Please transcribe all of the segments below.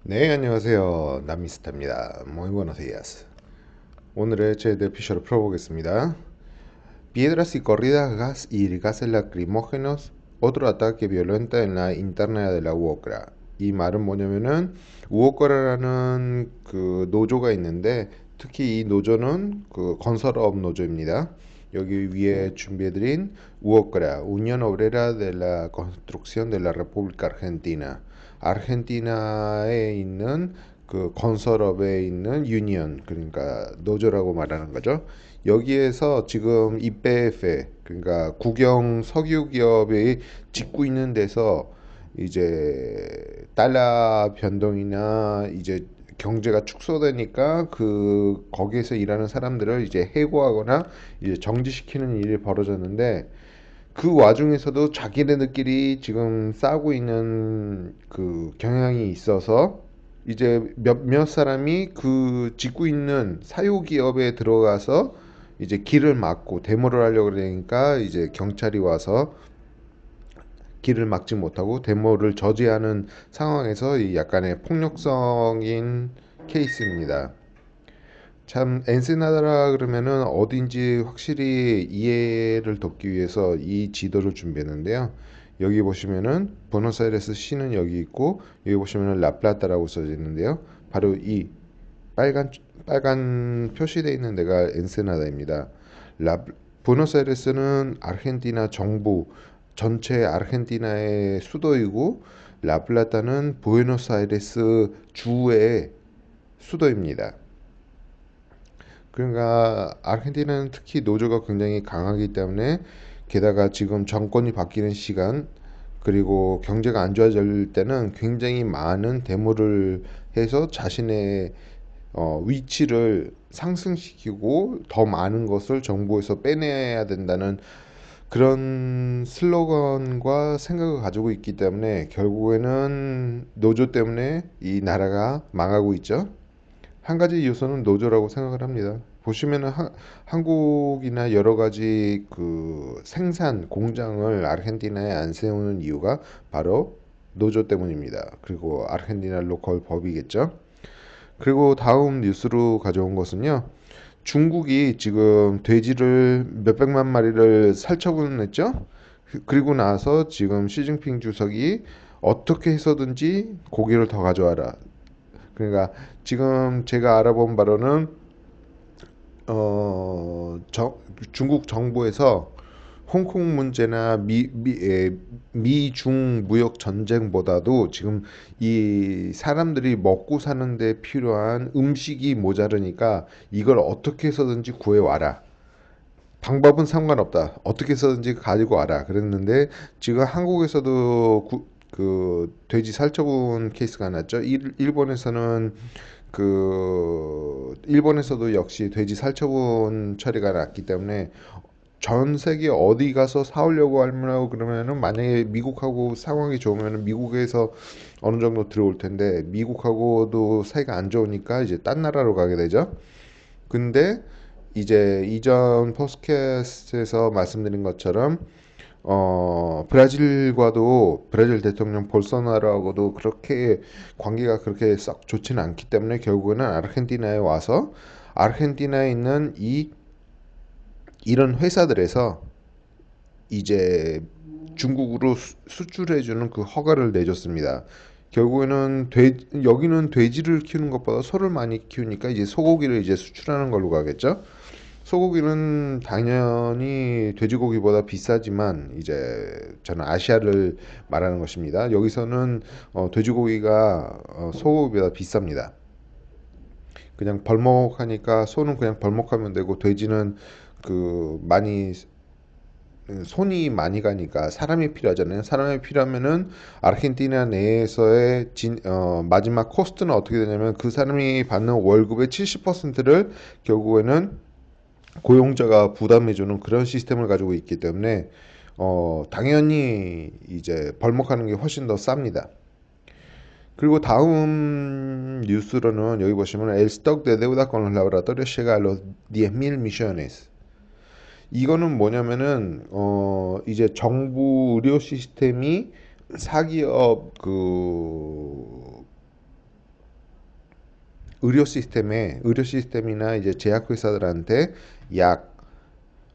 네, 안녕하세요. 남미스터입니다. Muy buenos días. 오늘의 제드 피셔를 풀어보겠습니다. Piedras y corridas, gas y gases lacrimógenos, otro ataque violento en la interna de la UOCRA. 이 말은 뭐냐면은 우오크라라는 그 노조가 있는데 특히 이 노조는 그 건설업 노조입니다. 여기 위에 준비해드린 UOCRA, Unión Obrera de la Construcción de la República Argentina. 아르헨티나에 있는 그 건설업에 있는 유니언, 그러니까 노조라고 말하는 거죠. 여기에서 지금 이페페, 그러니까 국영 석유 기업이 짓고 있는 데서 이제 달러 변동이나 이제 경제가 축소되니까 그 거기에서 일하는 사람들을 이제 해고하거나 이제 정지시키는 일이 벌어졌는데, 그 와중에서도 자기네들끼리 지금 싸우고 있는 그 경향이 있어서 이제 몇몇 사람이 그 짓고 있는 사유 기업에 들어가서 이제 길을 막고 데모를 하려고 그러니까 이제 경찰이 와서 길을 막지 못하고 데모를 저지하는 상황에서 이 약간의 폭력성인 케이스입니다. 참 엔세나다라 그러면은 어딘지 확실히 이해를 돕기 위해서 이 지도를 준비했는데요. 여기 보시면은 부에노스아이레스 시는 여기 있고, 여기 보시면은 라플라타라고 써져 있는데요. 바로 이 빨간 빨간 표시되어 있는 데가 엔세나다입니다. 라 부에노스아이레스는 아르헨티나 정부 전체 아르헨티나의 수도이고, 라플라타는 부에노스아이레스 주의 수도입니다. 그러니까 아르헨티나는 특히 노조가 굉장히 강하기 때문에, 게다가 지금 정권이 바뀌는 시간 그리고 경제가 안 좋아질 때는 굉장히 많은 데모를 해서 자신의 위치를 상승시키고 더 많은 것을 정부에서 빼내야 된다는 그런 슬로건과 생각을 가지고 있기 때문에 결국에는 노조 때문에 이 나라가 망하고 있죠. 한 가지 요소는 노조라고 생각을 합니다. 보시면은 한국이나 여러 가지 그 생산 공장을 아르헨티나에 안 세우는 이유가 바로 노조 때문입니다. 그리고 아르헨티나 로컬 법이겠죠. 그리고 다음 뉴스로 가져온 것은요. 중국이 지금 돼지를 몇백만 마리를 살처분했죠. 그리고 나서 지금 시진핑 주석이 어떻게 해서든지 고기를 더 가져와라. 그러니까 지금 제가 알아본 바로는 중국 정부에서 홍콩 문제나 미중 무역 전쟁보다도 지금 이 사람들이 먹고 사는데 필요한 음식이 모자르니까 이걸 어떻게 해서든지 구해와라. 방법은 상관없다. 어떻게 해서든지 가지고 와라. 그랬는데 지금 한국에서도 그 돼지 살처분 케이스가 났죠. 일본에서는 그 일본에서도 역시 돼지 살처분 처리가 났기 때문에 전 세계 어디 가서 사오려고 하려고 그러면은, 만약에 미국하고 상황이 좋으면 미국에서 어느 정도 들어올 텐데 미국하고도 사이가 안 좋으니까 이제 딴 나라로 가게 되죠. 근데 이제 이전 포스캐스트에서 말씀드린 것처럼 브라질과도 브라질 대통령 볼소나로하고도 그렇게 관계가 그렇게 썩 좋지는 않기 때문에 결국에는 아르헨티나에 와서 아르헨티나에 있는 이런 회사들에서 이제 중국으로 수출해주는 그 허가를 내줬습니다. 결국에는 여기는 돼지를 키우는 것보다 소를 많이 키우니까 이제 소고기를 이제 수출하는 걸로 가겠죠. 소고기는 당연히 돼지고기보다 비싸지만 이제 저는 아시아를 말하는 것입니다. 여기서는 돼지고기가 소고기보다 비쌉니다. 그냥 벌목하니까 소는 그냥 벌목하면 되고, 돼지는 그 많이 손이 많이 가니까 사람이 필요하잖아요. 사람이 필요하면은 아르헨티나 내에서의 마지막 코스트는 어떻게 되냐면, 그 사람이 받는 월급의 70%를 결국에는 고용자가 부담해주는 그런 시스템을 가지고 있기 때문에 당연히 이제 벌목하는 게 훨씬 더 쌉니다. 그리고 다음 뉴스로는 여기 보시면 El stock de deuda con los laboratorios llega a los 10.000 millones. 이거는 뭐냐면은 이제 정부 의료 시스템이 사기업 그 의료 시스템이나 이제 제약회사들한테 약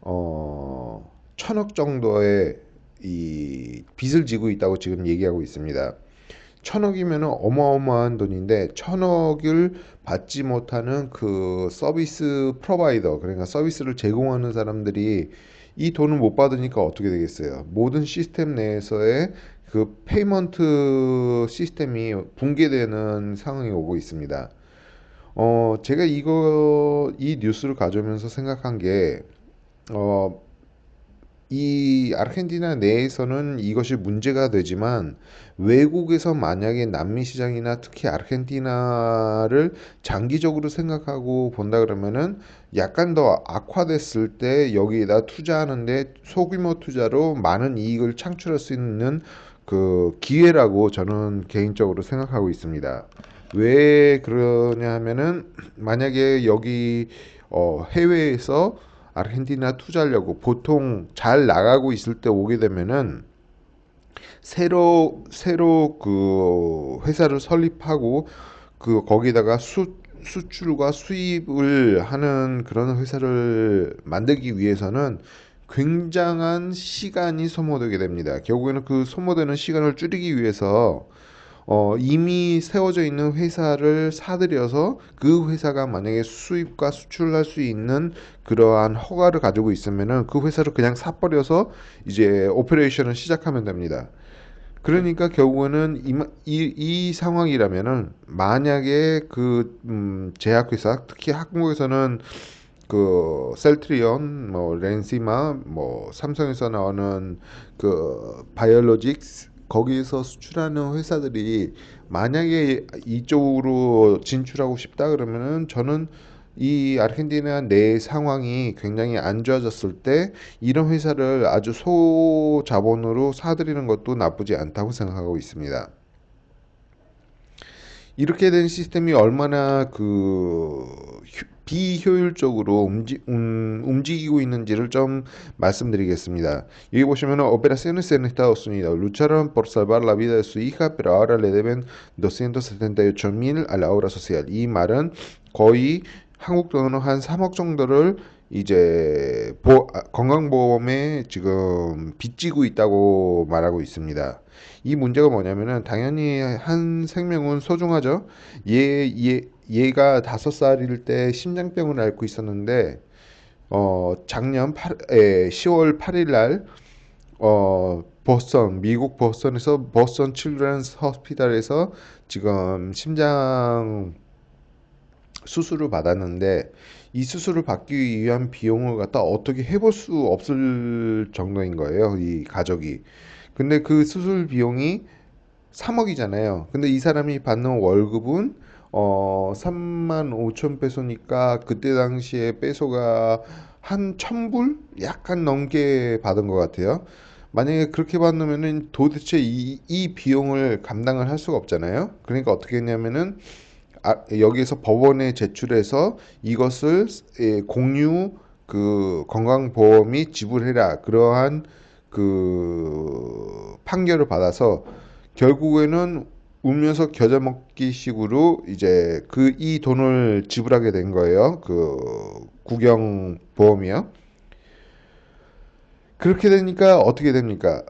1,000억 정도의 이 빚을 지고 있다고 지금 얘기하고 있습니다. 1,000억이면 어마어마한 돈인데 1,000억을 받지 못하는 그 서비스 프로바이더, 그러니까 서비스를 제공하는 사람들이 이 돈을 못 받으니까 어떻게 되겠어요? 모든 시스템 내에서의 그 페이먼트 시스템이 붕괴되는 상황이 오고 있습니다. 제가 이 뉴스를 가져오면서 생각한 게, 어, 이 아르헨티나 내에서는 이것이 문제가 되지만 외국에서 만약에 남미 시장이나 특히 아르헨티나를 장기적으로 생각하고 본다 그러면은 약간 더 악화됐을 때 여기에다 투자하는데 소규모 투자로 많은 이익을 창출할 수 있는 그 기회라고 저는 개인적으로 생각하고 있습니다. 왜 그러냐 하면은 만약에 여기 해외에서 아르헨티나 투자하려고 보통 잘 나가고 있을 때 오게 되면은 새로 그 회사를 설립하고 그 거기다가 수출과 수입을 하는 그런 회사를 만들기 위해서는 굉장한 시간이 소모되게 됩니다. 결국에는 그 소모되는 시간을 줄이기 위해서 이미 세워져 있는 회사를 사들여서 그 회사가 만약에 수입과 수출을 할 수 있는 그러한 허가를 가지고 있으면은 그 회사를 그냥 사버려서 이제 오퍼레이션을 시작하면 됩니다. 그러니까 결국에는 이 상황이라면은 만약에 그 제약회사 특히 한국에서는 그 셀트리온, 뭐 렌시마, 뭐 삼성에서 나오는 그 바이오로직스 거기에서 수출하는 회사들이 만약에 이쪽으로 진출하고 싶다 그러면은 저는 이 아르헨티나 내 상황이 굉장히 안 좋아졌을 때 이런 회사를 아주 소자본으로 사들이는 것도 나쁘지 않다고 생각하고 있습니다. 이렇게 된 시스템이 얼마나 비효율적으로 움직이고 있는지를 좀 말씀드리겠습니다. 여기 보시면 operaciones en Estados Unidos lucharon por salvar la vida de su hija, pero ahora le deben 278,000 a la obra social. 이 말은 거의 한국 돈으로 한 3억 정도를 이제 건강보험에 지금 빚지고 있다고 말하고 있습니다. 이 문제가 뭐냐면은 당연히 한 생명은 소중하죠. 얘가 5살일 때 심장병을 앓고 있었는데 작년 10월 8일 날 미국 보스턴에서 보스턴 칠드런스 허스피탈에서 지금 심장 수술을 받았는데 이 수술을 받기 위한 비용을 갖다 어떻게 해볼 수 없을 정도인 거예요. 이 가족이. 근데 그 수술 비용이 3억이잖아요. 근데 이 사람이 받는 월급은 3만 5천 페소니까 그때 당시에 페소가 한 1,000불? 약간 넘게 받은 것 같아요. 만약에 그렇게 받으면은 도대체 이 비용을 감당을 할 수가 없잖아요. 그러니까 어떻게 했냐면은 여기에서 법원에 제출해서 이것을 공유 그 건강보험이 지불해라 그러한 그 판결을 받아서 결국에는 울면서 겨자 먹기 식으로 이제 이 돈을 지불하게 된 거예요. 그 구경 보험이요. 그렇게 되니까 어떻게 됩니까?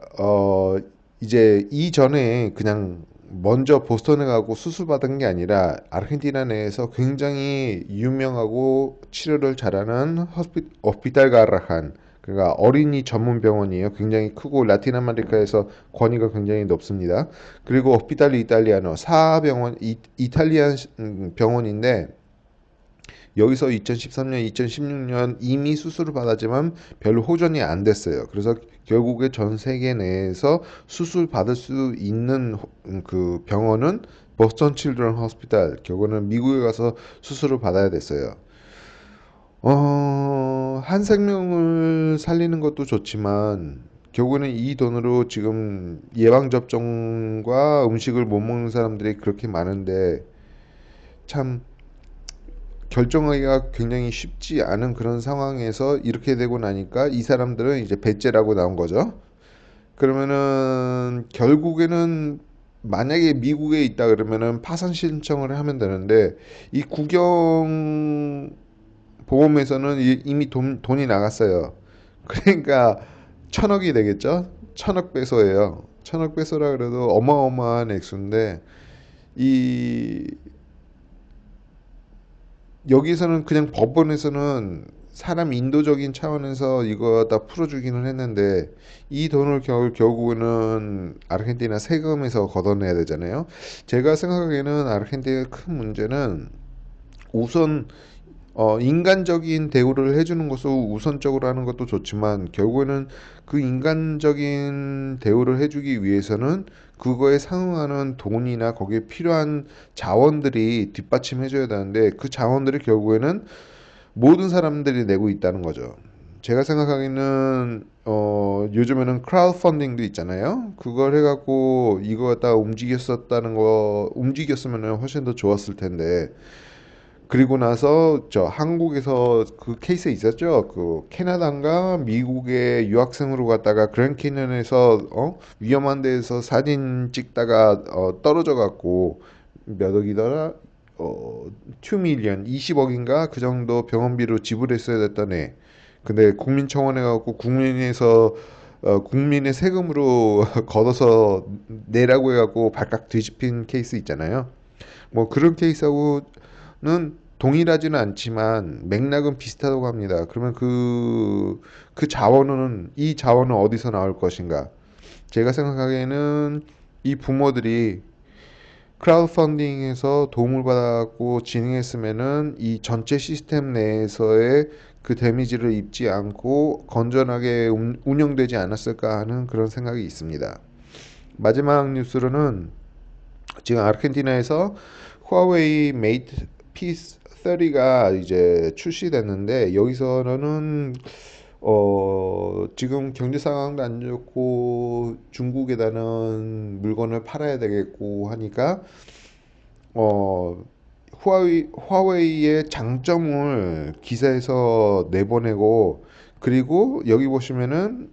이제 이전에 그냥 먼저 보스턴에 가고 수술 받은 게 아니라 아르헨티나 내에서 굉장히 유명하고 치료를 잘하는 호스피탈 가라한 그러니까 어린이 전문 병원이에요. 굉장히 크고 라틴 아메리카에서 권위가 굉장히 높습니다. 그리고 호스피탈 이탈리아노 사병원 이탈리안 병원인데 여기서 2013년, 2016년 이미 수술을 받았지만 별로 호전이 안 됐어요. 그래서 결국에 전 세계 내에서 수술 받을 수 있는 그 병원은 보스턴 칠드런 호스피탈. 결국은 미국에 가서 수술을 받아야 됐어요. 한 생명을 살리는 것도 좋지만 결국에는 이 돈으로 지금 예방접종과 음식을 못 먹는 사람들이 그렇게 많은데 참 결정하기가 굉장히 쉽지 않은 그런 상황에서 이렇게 되고 나니까 이 사람들은 이제 배째라고 나온 거죠. 그러면은 결국에는 만약에 미국에 있다 그러면은 파산 신청을 하면 되는데 이 국영 보험에서는 이미 돈이 나갔어요. 그러니까 천억이 되겠죠? 천억 배소예요. 천억 배소라 그래도 어마어마한 액수인데 이 여기서는 그냥 법원에서는 사람 인도적인 차원에서 이거 다 풀어주기는 했는데 이 돈을 결국에는 아르헨티나 세금에서 걷어내야 되잖아요. 제가 생각하기에는 아르헨티나의 큰 문제는 우선 인간적인 대우를 해주는 것을 우선적으로 하는 것도 좋지만 결국에는 그 인간적인 대우를 해주기 위해서는 그거에 상응하는 돈이나 거기에 필요한 자원들이 뒷받침해줘야 되는데 그 자원들이 결국에는 모든 사람들이 내고 있다는 거죠. 제가 생각하기에는 요즘에는 크라우드 펀딩도 있잖아요. 그걸 해갖고 이거 갖다 움직였었다는 거 움직였으면 훨씬 더 좋았을 텐데 그리고 나서 저 한국에서 그 케이스 있었죠. 그 캐나다인가 미국의 유학생으로 갔다가 그랜드 캐년에서 위험한 데에서 사진 찍다가 떨어져 갖고 몇 억이더라? 2밀리언 20억인가 그 정도 병원비로 지불했어야 됐던 애. 근데 국민청원해 갖고 국민에서 국민의 세금으로 걷어서 내라고 해갖고 발칵 뒤집힌 케이스 있잖아요. 뭐 그런 케이스하고는 동일하지는 않지만 맥락은 비슷하다고 합니다. 그러면 그 자원은 이 자원은 어디서 나올 것인가? 제가 생각하기에는 이 부모들이 크라우드 펀딩에서 도움을 받았고 진행했으면은 이 전체 시스템 내에서의 그 데미지를 입지 않고 건전하게 운영되지 않았을까 하는 그런 생각이 있습니다. 마지막 뉴스로는 지금 아르헨티나에서 후아웨이 메이트 P30가 이제 출시됐는데 여기서는 지금 경제 상황도 안 좋고 중국에다는 물건을 팔아야 되겠고 하니까 어 화웨이의 장점을 기사에서 내보내고 그리고 여기 보시면은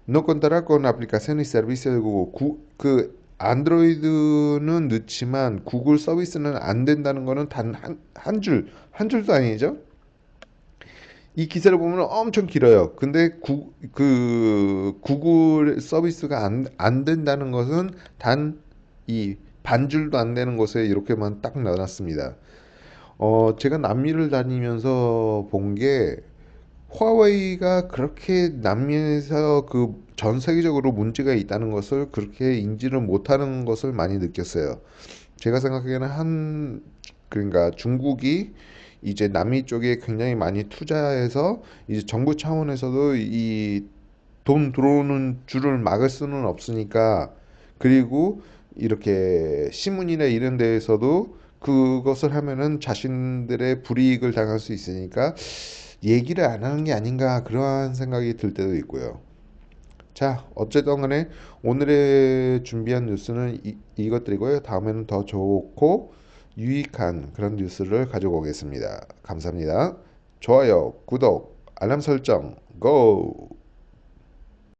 No contará con aplicación y servicio de Google. 그 안드로이드는 넣지만 구글 서비스는 안 된다는 거는 단 한 줄도 아니죠. 이 기사를 보면 엄청 길어요. 근데 그 구글 서비스가 안 된다는 것은 단 이 반줄도 안 되는 곳에 이렇게만 딱 넣어놨습니다. 제가 남미를 다니면서 본 게 화웨이가 그렇게 남미에서 그 전 세계적으로 문제가 있다는 것을 그렇게 인지를 못하는 것을 많이 느꼈어요. 제가 생각하기에는 그러니까 중국이 이제 남미 쪽에 굉장히 많이 투자해서 이제 정부 차원에서도 이 돈 들어오는 줄을 막을 수는 없으니까 그리고 이렇게 신문이나 이런 데에서도 그것을 하면은 자신들의 불이익을 당할 수 있으니까 얘기를 안 하는 게 아닌가 그러한 생각이 들 때도 있고요. 자, 어쨌든 간에 오늘의 준비한 뉴스는 이것들이고요. 다음에는 더 좋고 유익한 그런 뉴스를 가지고 오겠습니다. 감사합니다. 좋아요, 구독, 알람 설정, 고!